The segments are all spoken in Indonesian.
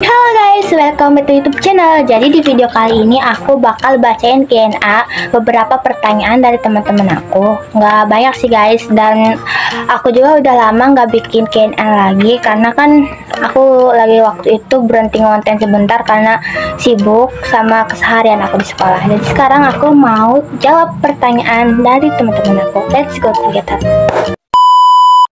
Halo guys, welcome back to YouTube channel. Jadi di video kali ini aku bakal bacain Q&A beberapa pertanyaan dari teman-teman aku. Nggak banyak sih guys, dan aku juga udah lama nggak bikin Q&A lagi karena kan aku lagi waktu itu berhenti ngonten sebentar karena sibuk sama keseharian aku di sekolah. Jadi sekarang aku mau jawab pertanyaan dari teman-teman aku. Let's go together.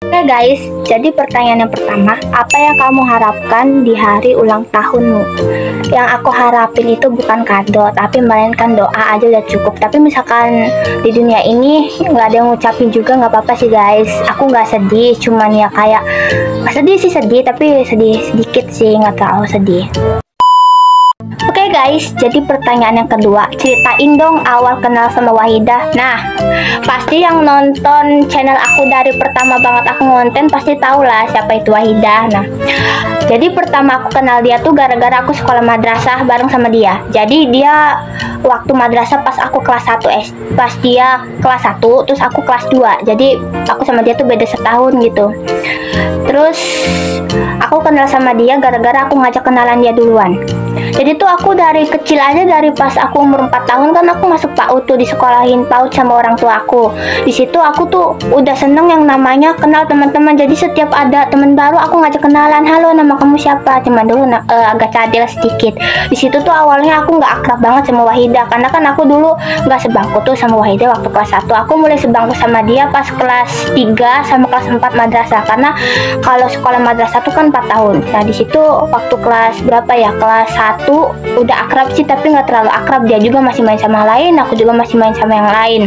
Oke guys, jadi pertanyaan yang pertama, apa yang kamu harapkan di hari ulang tahunmu? Yang aku harapin itu bukan kado, tapi melainkan doa aja udah cukup. Tapi misalkan di dunia ini nggak ada yang ngucapin juga nggak apa-apa sih guys. Aku nggak sedih, cuman ya kayak sedih sih sedih, tapi sedih sedikit sih, nggak terlalu sedih. Oke guys, jadi pertanyaan yang kedua, ceritain dong awal kenal sama Wahidah. Nah, pasti yang nonton channel aku dari pertama banget aku ngonten pasti tau lah siapa itu Wahidah. Nah, jadi pertama aku kenal dia tuh gara-gara aku sekolah madrasah bareng sama dia. Jadi dia waktu madrasah pas aku kelas 1 pas dia kelas 1, terus aku kelas 2. Jadi aku sama dia tuh beda setahun gitu. Terus aku kenal sama dia gara-gara aku ngajak kenalan dia duluan. Jadi tuh aku dari kecil aja, dari pas aku umur 4 tahun kan aku masuk PAUD tuh, disekolahin PAUD sama orang tua aku. Di situ aku tuh udah seneng yang namanya kenal teman-teman. Jadi setiap ada teman baru aku ngajak kenalan, halo nama kamu siapa? Cuman dulu agak cadel sedikit. Di situ tuh awalnya aku nggak akrab banget sama Wahidah karena kan aku dulu nggak sebangku tuh sama Wahidah waktu kelas 1. Aku mulai sebangku sama dia pas kelas 3 sama kelas 4 madrasah, karena kalau sekolah madrasah tuh kan 4 tahun. Nah di situ waktu kelas berapa ya, kelas 1 udah akrab sih, tapi nggak terlalu akrab. Dia juga masih main sama yang lain, aku juga masih main sama yang lain.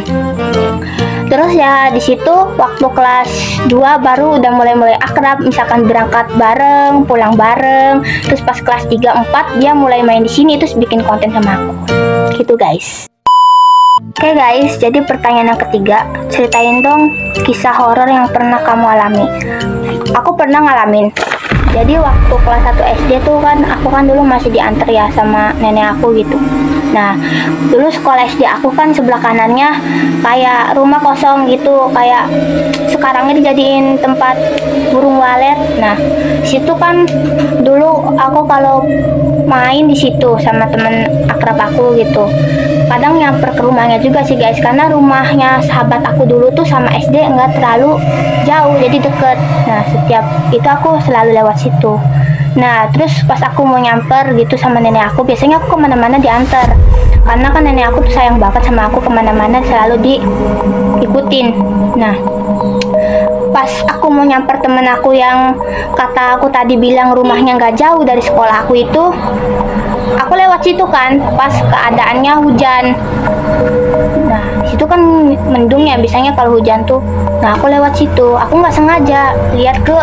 Terus ya di situ waktu kelas 2 baru udah mulai akrab, misalkan berangkat bareng, pulang bareng. Terus pas kelas 3, 4 dia mulai main di sini, terus bikin konten sama aku. Gitu guys. Oke guys, jadi pertanyaan yang ketiga, ceritain dong kisah horor yang pernah kamu alami. Aku pernah ngalamin. Jadi waktu kelas 1 SD tuh kan aku kan dulu masih diantar ya sama nenek aku gitu. Nah dulu sekolah SD aku kan sebelah kanannya kayak rumah kosong gitu, kayak sekarangnya dijadiin tempat burung walet. Nah situ kan dulu aku kalau main di situ sama temen akrab aku gitu, kadang nyamper ke rumahnya juga sih guys, karena rumahnya sahabat aku dulu tuh sama SD nggak terlalu jauh, jadi deket. Nah setiap itu aku selalu lewat situ. Nah terus pas aku mau nyamper gitu sama nenek aku, biasanya aku kemana-mana diantar karena kan nenek aku tuh sayang banget sama aku, kemana-mana selalu diikutin. Nah pas aku mau nyamper temen aku yang kata aku tadi bilang rumahnya nggak jauh dari sekolah aku itu, aku lewat situ kan pas keadaannya hujan. Nah situ kan mendung ya biasanya kalau hujan tuh. Nah aku lewat situ, aku nggak sengaja lihat ke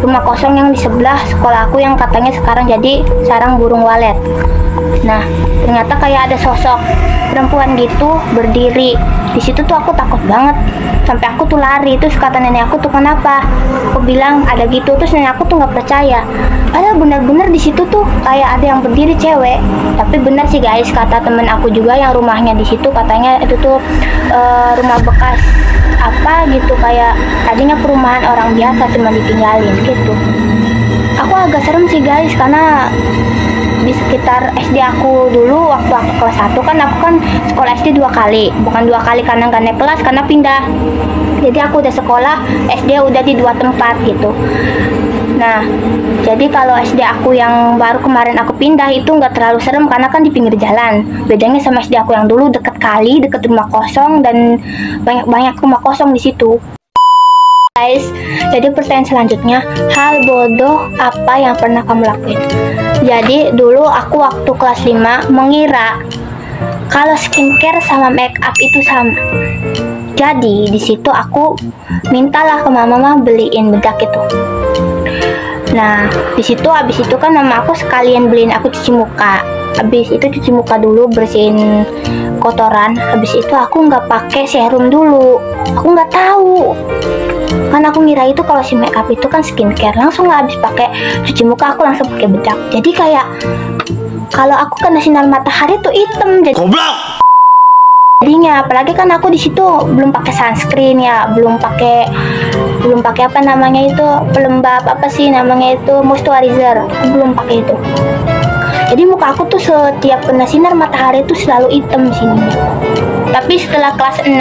rumah kosong yang di sebelah sekolah aku yang katanya sekarang jadi sarang burung walet. Nah ternyata kayak ada sosok perempuan gitu berdiri di situ tuh. Aku takut banget sampai aku tuh lari. Terus kata nenek aku tuh, kenapa? Aku bilang ada gitu. Terus nenek aku tuh nggak percaya, padahal benar-benar di situ tuh kayak ada yang berdiri cewek. Tapi benar sih guys, kata temen aku juga yang rumahnya di situ, katanya itu tuh rumah bekas apa gitu, kayak tadinya perumahan orang biasa cuma ditinggalin gitu. Aku agak serem sih guys, karena di sekitar SD aku dulu waktu aku kelas 1 kan aku kan sekolah SD 2 kali, bukan 2 kali karena nggak naik kelas, karena pindah. Jadi aku udah sekolah SD udah di 2 tempat gitu. Nah jadi kalau SD aku yang baru kemarin aku pindah itu nggak terlalu serem karena kan di pinggir jalan. Bedanya sama SD aku yang dulu deket kali, deket rumah kosong, dan banyak rumah kosong di situ. Guys, jadi pertanyaan selanjutnya, hal bodoh apa yang pernah kamu lakuin? Jadi dulu aku waktu kelas 5 mengira kalau skincare sama make up itu sama. Jadi di situ aku mintalah ke mama beliin bedak itu. Nah di situ abis itu kan mama aku sekalian beliin aku cuci muka. Habis itu cuci muka dulu, bersihin kotoran. Habis itu aku nggak pakai serum dulu, aku nggak tahu kan. Aku ngira itu kalau si make up itu kan skincare, langsung nggak habis pakai cuci muka aku langsung pakai bedak. Jadi kayak kalau aku kena sinar matahari tuh hitam. Jadi Jadinya apalagi kan aku di situ belum pakai sunscreen ya, belum pakai apa namanya itu, pelembab apa sih namanya itu, moisturizer, aku belum pakai itu. Jadi muka aku tuh setiap kena sinar matahari tuh selalu hitam sininya. Tapi setelah kelas 6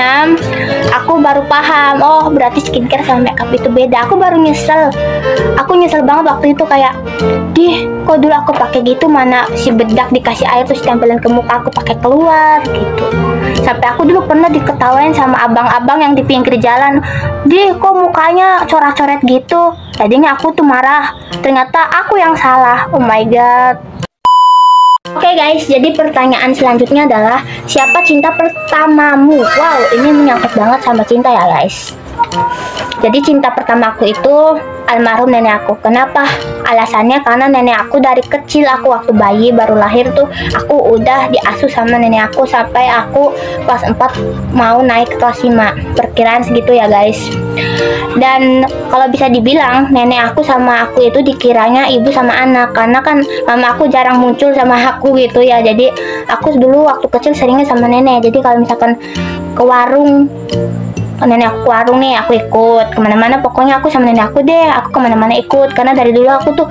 aku baru paham, oh berarti skincare sama makeup itu beda. Aku baru nyesel. Aku nyesel banget waktu itu, kayak kok dulu aku pakai gitu, mana si bedak dikasih air terus tempelin ke muka aku pakai keluar gitu. Sampai aku dulu pernah diketawain sama abang-abang yang di pinggir jalan, kok mukanya coret-coret gitu. Jadinya aku tuh marah. Ternyata aku yang salah. Oh my god. Oke guys, jadi pertanyaan selanjutnya adalah siapa cinta pertamamu? Wow, ini menyangkut banget sama cinta ya guys. Jadi cinta pertamaku itu almarhum nenek aku. Kenapa? Alasannya karena nenek aku dari kecil, aku waktu bayi baru lahir tuh aku udah diasuh sama nenek aku sampai aku kelas 4 mau naik ke kelas 5. Perkiraan segitu ya guys. Dan kalau bisa dibilang nenek aku sama aku itu dikiranya ibu sama anak, karena kan mama aku jarang muncul sama aku gitu ya. Jadi aku dulu waktu kecil seringnya sama nenek. Jadi kalau misalkan ke warung, nenek aku warung nih, aku ikut kemana-mana. Pokoknya aku sama nenek aku deh, aku kemana-mana ikut. Karena dari dulu aku tuh,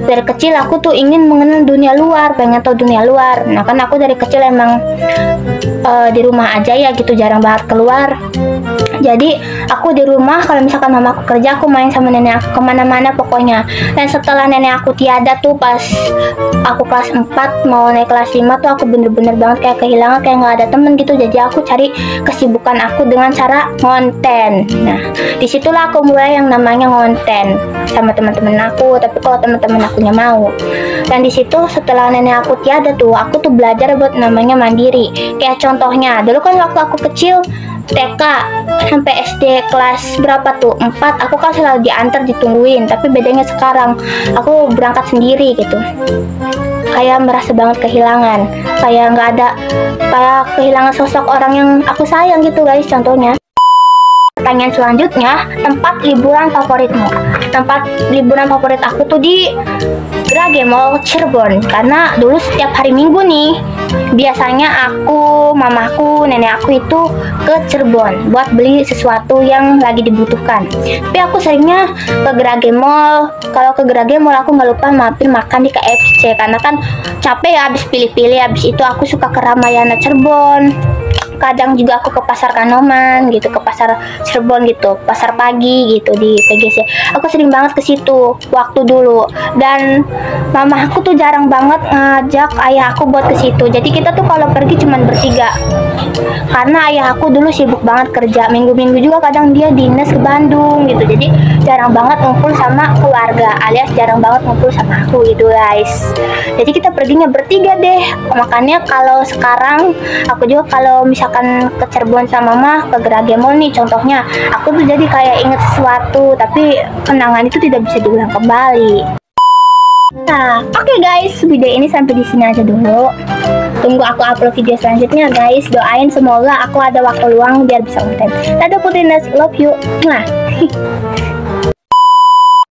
dari kecil aku tuh ingin mengenal dunia luar, pengen tahu dunia luar. Nah kan aku dari kecil emang di rumah aja ya gitu, jarang banget keluar. Jadi aku di rumah, kalau misalkan mama aku kerja, aku main sama nenek aku kemana-mana pokoknya. Dan setelah nenek aku tiada tuh, pas aku kelas 4 mau naik kelas 5 tuh, aku bener-bener banget kayak kehilangan, kayak nggak ada temen gitu. Jadi aku cari kesibukan aku dengan cara ngonten. Nah disitulah aku mulai yang namanya ngonten sama teman-teman aku, tapi kalau teman-teman akunya mau. Dan disitu setelah nenek aku tiada tuh, aku tuh belajar buat namanya mandiri. Kayak contohnya dulu kan waktu aku kecil TK sampai SD kelas berapa tuh 4, aku kan selalu diantar, ditungguin. Tapi bedanya sekarang aku berangkat sendiri gitu, kayak merasa banget kehilangan, kayak nggak ada, kayak kehilangan sosok orang yang aku sayang gitu guys. Contohnya pertanyaan selanjutnya, tempat liburan favoritmu? Tempat liburan favorit aku tuh di Grage Mall Cirebon, karena dulu setiap hari Minggu nih biasanya aku, mamaku, nenek aku itu ke Cirebon buat beli sesuatu yang lagi dibutuhkan. Tapi aku seringnya ke Grage Mall. Kalau ke Grage Mall aku nggak lupa mampir makan di KFC, karena kan capek ya habis pilih-pilih. Habis itu aku suka ke Ramayana Cirebon. Kadang juga aku ke pasar Kanoman gitu, ke pasar Cirebon gitu, pasar pagi gitu di PGC. Aku sering banget ke situ waktu dulu. Dan mama aku tuh jarang banget ngajak ayah aku buat ke situ. Jadi kita tuh kalau pergi cuman bertiga. Karena ayah aku dulu sibuk banget kerja, minggu-minggu juga kadang dia dinas ke Bandung gitu. Jadi jarang banget ngumpul sama keluarga, alias jarang banget ngumpul sama aku gitu guys. Jadi kita perginya bertiga deh. Makanya kalau sekarang aku juga kalau misalkan ke Cirebon sama mama, ke Grage Mall nih contohnya, aku tuh jadi kayak inget sesuatu, tapi kenangan itu tidak bisa diulang kembali. Nah, oke guys, video ini sampai di sini aja dulu. Tunggu aku upload video selanjutnya guys. Doain semoga aku ada waktu luang biar bisa konten. Dadah Putri Nas, love you. Nah.